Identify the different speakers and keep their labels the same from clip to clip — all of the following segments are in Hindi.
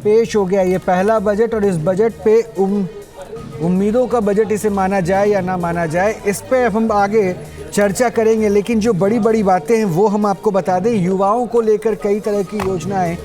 Speaker 1: पेश हो गया ये पहला बजट, और इस बजट पे उम्मीदों का बजट इसे माना जाए या ना माना जाए, इस पे हम आगे चर्चा करेंगे। लेकिन जो बड़ी बड़ी बातें हैं वो हम आपको बता दें। युवाओं को लेकर कई तरह की योजनाएं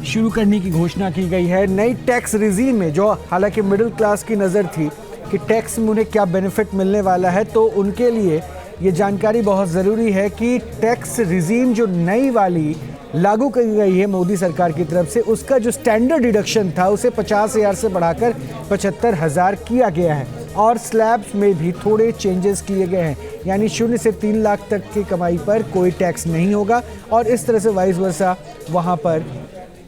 Speaker 1: शुरू करने की घोषणा की गई है। नई टैक्स रिजीम में, जो हालांकि मिडिल क्लास की नज़र थी कि टैक्स में उन्हें क्या बेनिफिट मिलने वाला है, तो उनके लिए ये जानकारी बहुत ज़रूरी है कि टैक्स रिजीम जो नई वाली लागू की गई है मोदी सरकार की तरफ से, उसका जो स्टैंडर्ड डिडक्शन था उसे 50,000 से बढ़ाकर 75,000 किया गया है। और स्लैब्स में भी थोड़े चेंजेस किए गए हैं, यानी 0 से 3 लाख तक की कमाई पर कोई टैक्स नहीं होगा, और इस तरह से वाइस वर्सा वहाँ पर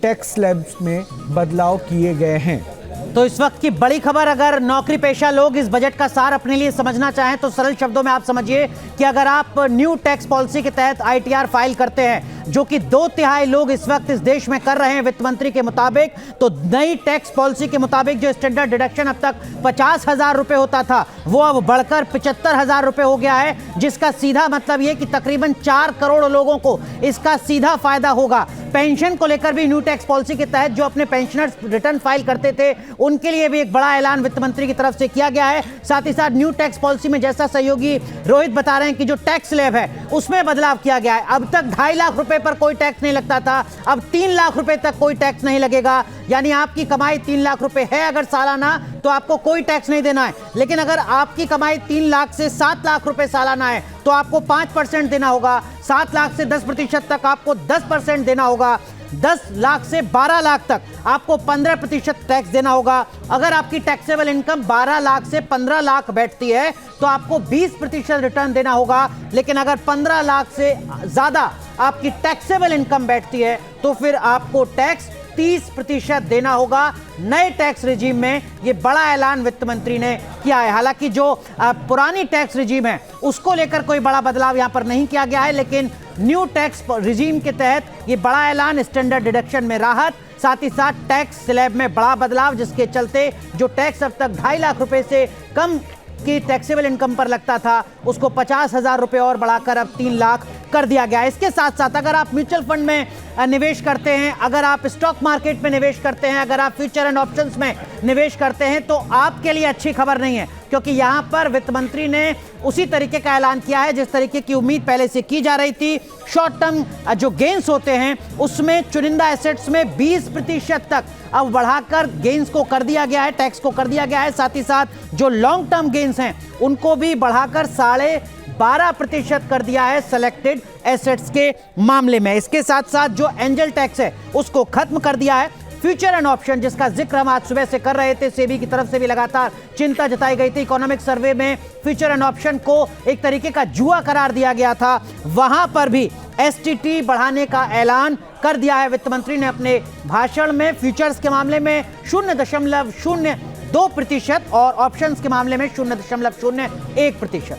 Speaker 1: टैक्स स्लैब्स में बदलाव किए गए हैं।
Speaker 2: तो इस वक्त की बड़ी खबर, अगर नौकरी पेशा लोग इस बजट का सार अपने लिए समझना चाहें तो सरल शब्दों में आप समझिए कि अगर आप न्यू टैक्स पॉलिसी के तहत ITR फाइल करते हैं, जो कि 2/3 लोग इस वक्त इस देश में कर रहे हैं वित्त मंत्री के मुताबिक, तो नई टैक्स पॉलिसी के मुताबिक जो स्टैंडर्ड डिडक्शन अब तक 50,000 रुपए होता था वो अब बढ़कर 75,000 रुपए हो गया है, जिसका सीधा मतलब ये कि तकरीबन 4 करोड़ लोगों को इसका सीधा फायदा होगा। पेंशन को लेकर भी न्यू टैक्स पॉलिसी के तहत जो अपने पेंशनर्स रिटर्न फाइल करते थे उनके लिए भी एक बड़ा ऐलान वित्त मंत्री की तरफ से किया गया है। साथ ही साथ न्यू टैक्स पॉलिसी में, जैसा सहयोगी रोहित बता रहे हैं, कि जो टैक्स स्लैब है उसमें बदलाव किया गया है। अब तक 2.5 लाख रुपए पर कोई टैक्स नहीं लगता था, अब 3 लाख रुपए तक कोई टैक्स नहीं लगेगा। यानी आपकी कमाई 3 लाख रुपए है अगर सालाना, तो आपको कोई टैक्स नहीं देना है। लेकिन अगर आपकी कमाई 3 लाख से 7 लाख रुपए सालाना है तो आपको 5% देना होगा। 7 लाख से 10% तक आपको 10% देना होगा। 10 लाख से 12 लाख तक आपको 15% टैक्स देना होगा। अगर आपकी टैक्सेबल इनकम 12 लाख से 15 लाख बैठती है तो आपको 20% रिटर्न देना होगा। लेकिन अगर 15 लाख से ज्यादा आपकी टैक्सेबल इनकम बैठती है तो फिर आपको टैक्स 30% देना होगा। नए टैक्स रिजीम में ये बड़ा ऐलान वित्त मंत्री ने किया है। हालांकि जो पुरानी टैक्स रिजीम है उसको लेकर कोई बड़ा बदलाव यहां पर नहीं किया गया है, लेकिन न्यू टैक्स रिजीम के तहत ये बड़ा ऐलान, स्टैंडर्ड डिडक्शन में राहत, साथ ही साथ टैक्स स्लैब में बड़ा बदलाव, जिसके चलते जो टैक्स अब तक 2.5 लाख रुपए से कम की टैक्सेबल इनकम पर लगता था उसको 50,000 रुपए और बढ़ाकर अब 3 लाख कर दिया गया। इसके साथ साथ अगर आप म्यूचुअल फंड में निवेश करते हैं, अगर आप स्टॉक मार्केट में निवेश करते हैं, अगर आप फ्यूचर एंड ऑप्शंस में निवेश करते हैं, तो आपके लिए अच्छी खबर नहीं है, क्योंकि यहां पर वित्त मंत्री ने उसी तरीके का ऐलान किया है जिस तरीके की उम्मीद पहले से की जा रही थी। शॉर्ट टर्म जो गेन्स होते हैं उसमें चुनिंदा एसेट्स में 20% तक अब बढ़ाकर गेन्स को कर दिया गया है, टैक्स को कर दिया गया है। साथ ही साथ जो लॉन्ग टर्म गेन्स हैं उनको भी बढ़ाकर 12.5% कर दिया है सेलेक्टेड एसेट्स के मामले में। इसके साथ साथ जो एंजल टैक्स है उसको खत्म कर दिया है। फ्यूचर एंड ऑप्शन, जिसका जिक्र हम आज सुबह से कर रहे थे, सेबी की तरफ से भी लगातार चिंता जताई गई थी। इकोनॉमिक सर्वे में फ्यूचर एंड ऑप्शन को एक तरीके का जुआ करार दिया गया था, वहां पर भी STT बढ़ाने का ऐलान कर दिया है वित्त मंत्री ने अपने भाषण में। फ्यूचर्स के मामले में 0.02% और ऑप्शंस के मामले में 0.01%।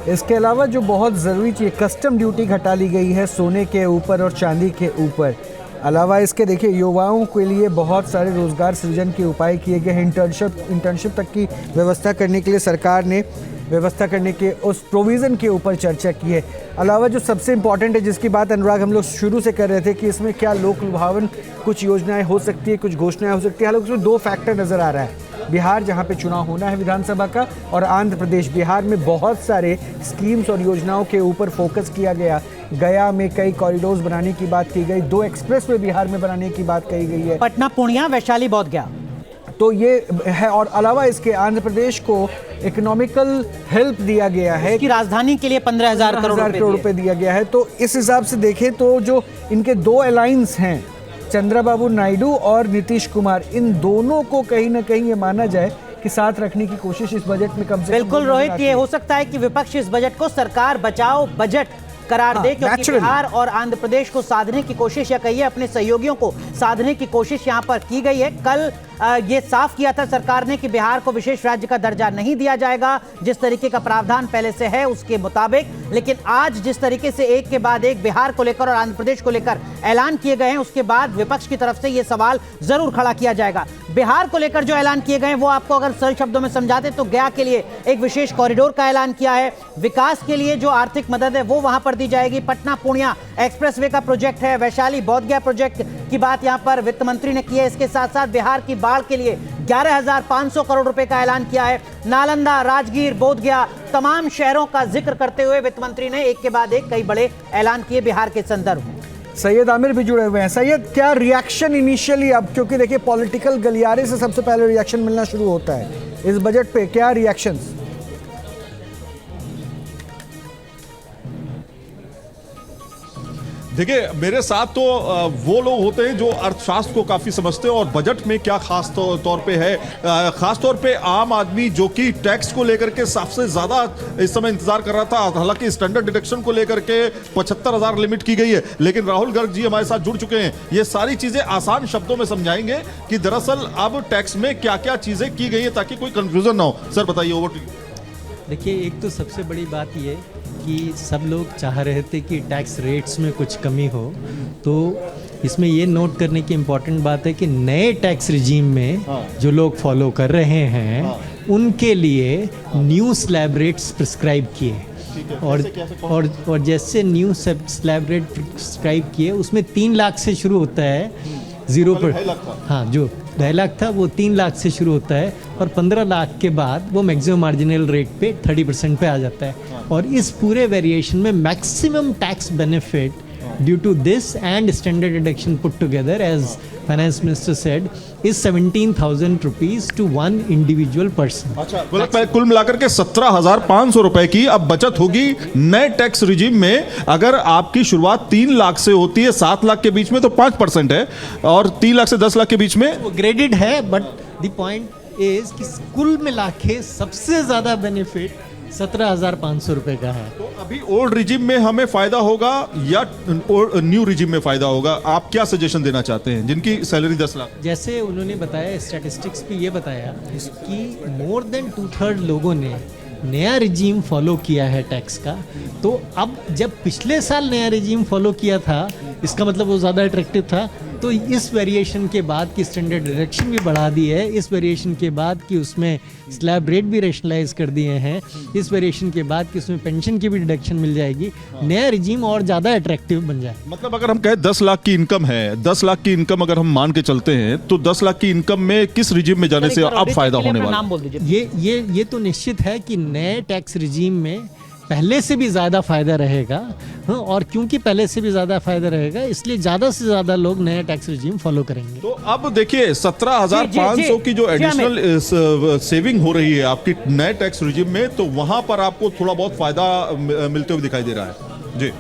Speaker 1: इसके अलावा जो बहुत ज़रूरी चीज़, कस्टम ड्यूटी घटा ली गई है सोने के ऊपर और चांदी के ऊपर। अलावा इसके देखिए युवाओं के लिए बहुत सारे रोज़गार सृजन के उपाय किए गए हैं। इंटर्नशिप तक की व्यवस्था करने के लिए सरकार ने व्यवस्था करने के उस प्रोविज़न के ऊपर चर्चा की है। अलावा जो सबसे इम्पॉर्टेंट है, जिसकी बात अनुराग हम लोग शुरू से कर रहे थे कि इसमें क्या लोक लुभावन कुछ योजनाएं हो सकती है, कुछ घोषणाएं हो सकती है। हालांकि उसमें 2 फैक्टर नज़र आ रहा है, बिहार जहां पे चुनाव होना है विधानसभा का, और आंध्र प्रदेश। बिहार में बहुत सारे स्कीम्स और योजनाओं के ऊपर फोकस किया गया। गया में कई कॉरिडोर्स बनाने की बात की गई, 2 एक्सप्रेसवे बिहार में बनाने की बात कही गई है,
Speaker 2: पटना पूर्णिया, वैशाली बोधगया,
Speaker 1: तो ये है। और अलावा इसके आंध्र प्रदेश को इकोनॉमिकल हेल्प दिया गया है
Speaker 2: कि राजधानी के लिए 15,000 करोड़
Speaker 1: रुपए दिया गया है। तो इस हिसाब से देखें तो जो इनके 2 अलायंस हैं, चंद्रबाबू नायडू और नीतीश कुमार, इन दोनों को कहीं ना कहीं ये माना जाए कि साथ रखने की कोशिश इस बजट में कम से कम।
Speaker 2: बिल्कुल रोहित, ये हो सकता है कि विपक्ष इस बजट को सरकार बचाओ बजट करार दे, क्योंकि बिहार और आंध्र प्रदेश को साधने की कोशिश, या कहिए अपने सहयोगियों को साधने की कोशिश यहां पर की गई है। कल ये साफ किया था सरकार ने कि बिहार को विशेष राज्य का दर्जा नहीं दिया जाएगा, जिस तरीके का प्रावधान पहले से है उसके मुताबिक। लेकिन आज जिस तरीके से एक के बाद एक बिहार को लेकर और आंध्र प्रदेश को लेकर ऐलान किए गए हैं, उसके बाद विपक्ष की तरफ से यह सवाल जरूर खड़ा किया जाएगा। बिहार को लेकर जो ऐलान किए गए वो आपको अगर सरल शब्दों में समझाते तो गया के लिए एक विशेष कॉरिडोर का ऐलान किया है, विकास के लिए जो आर्थिक मदद है वो वहां पर दी जाएगी, पटना पूर्णिया एक्सप्रेसवे का प्रोजेक्ट है, वैशाली बोधगया प्रोजेक्ट की बात यहां पर वित्त मंत्री ने की है। इसके साथ साथ बिहार की बाढ़ के लिए 11,500 करोड़ रुपए का ऐलान किया है। नालंदा, राजगीर, बोधगया तमाम शहरों का जिक्र करते हुए वित्त मंत्री ने एक के बाद एक कई बड़े ऐलान किए बिहार के संदर्भ में।
Speaker 1: सैयद आमिर भी जुड़े हुए हैं। सैयद, क्या रिएक्शन इनिशियली, अब क्योंकि देखिए पॉलिटिकल गलियारे से सबसे पहले रिएक्शन मिलना शुरू होता है, इस बजट पे क्या रिएक्शंस?
Speaker 3: देखिए, मेरे साथ तो वो लोग होते हैं जो अर्थशास्त्र को काफी समझते हैं और बजट में क्या खास तौर पे है, खास तौर पे आम आदमी जो कि टैक्स को लेकर के सबसे ज्यादा इस समय इंतजार कर रहा था। हालांकि स्टैंडर्ड डिडक्शन को लेकर के 75,000 लिमिट की गई है, लेकिन राहुल गर्ग जी हमारे साथ जुड़ चुके हैं। ये सारी चीजें आसान शब्दों में समझाएंगे कि दरअसल अब टैक्स में क्या क्या चीजें की गई है ताकि कोई कंफ्यूजन ना हो। सर बताइए, ओवर टू यू।
Speaker 4: देखिए, एक तो सबसे बड़ी बात ये कि सब लोग चाह रहे थे कि टैक्स रेट्स में कुछ कमी हो, तो इसमें ये नोट करने की इम्पॉर्टेंट बात है कि नए टैक्स रिजीम में जो लोग फॉलो कर रहे हैं उनके लिए न्यू स्लैब रेट्स प्रिस्क्राइब किए और जैसे न्यू स्लैब रेट प्रिस्क्राइब किए उसमें 3 लाख से शुरू होता है, 0 पर, हाँ, जो 2.5 लाख था वो 3 लाख से शुरू होता है और 15 लाख के बाद वो मैक्सिमम मार्जिनल रेट पे 30% पे आ जाता है। और इस पूरे वेरिएशन में maximum tax benefit due to this and standard deduction put together, as finance minister said, is 17,000 rupees to one individual person.
Speaker 3: अच्छा, मतलब कुल मिलाकर के 17,500 रुपए की अब बचत होगी नए टैक्स रिजीम में। अगर आपकी शुरुआत 3 लाख से होती है, 7 लाख के बीच में तो 5% है, और 3 लाख से 10 लाख के बीच में
Speaker 4: वो ग्रेडेड है। बट द पॉइंट इज कि कुल मिला के सबसे ज्यादा बेनिफिट 17,500 रुपए का है।
Speaker 3: तो अभी ओल्ड रिजिम में हमें फायदा होगा या न्यू रिजिम में फायदा होगा? आप क्या सजेशन देना चाहते हैं जिनकी सैलरी 10 लाख?
Speaker 4: जैसे उन्होंने बताया, स्टैटिस्टिक्स पे ये बताया कि मोर देन 2/3 लोगों ने नया रिजीम फॉलो किया है टैक्स का। तो अब जब पिछले साल नया रिजीम फॉलो किया था, इसका मतलब वो ज़्यादा अट्रैक्टिव था। तो इस वेरिएशन के बाद की स्टैंडर्ड डिडक्शन भी बढ़ा दी है, इस वेरिएशन के बाद कि उसमें स्लैब रेट भी रेशनलाइज कर दिए हैं, इस वेरिएशन के बाद कि उसमें पेंशन की भी डिडक्शन मिल जाएगी, नया रिजीम और ज़्यादा अट्रैक्टिव बन जाए। मतलब
Speaker 3: अगर हम कहें 10 लाख की इनकम है, 10 लाख की इनकम अगर हम मान के चलते हैं, तो 10 लाख की इनकम में किस रिजीम में जाने से अब फायदा होने वाला?
Speaker 2: नाम बोल दीजिए।
Speaker 4: ये तो निश्चित है कि नए टैक्स रिजीम में पहले से भी ज़्यादा फायदा रहेगा। हाँ, और क्योंकि पहले से भी ज़्यादा फायदा रहेगा, इसलिए ज़्यादा से ज़्यादा लोग नए टैक्स रिजीम फॉलो करेंगे।
Speaker 3: तो अब देखिए 17,500 की जो एडिशनल सेविंग हो रही है आपकी नए टैक्स रिजीम में, तो वहां पर आपको थोड़ा बहुत फायदा मिलते हुए दिखाई दे रहा है। जी।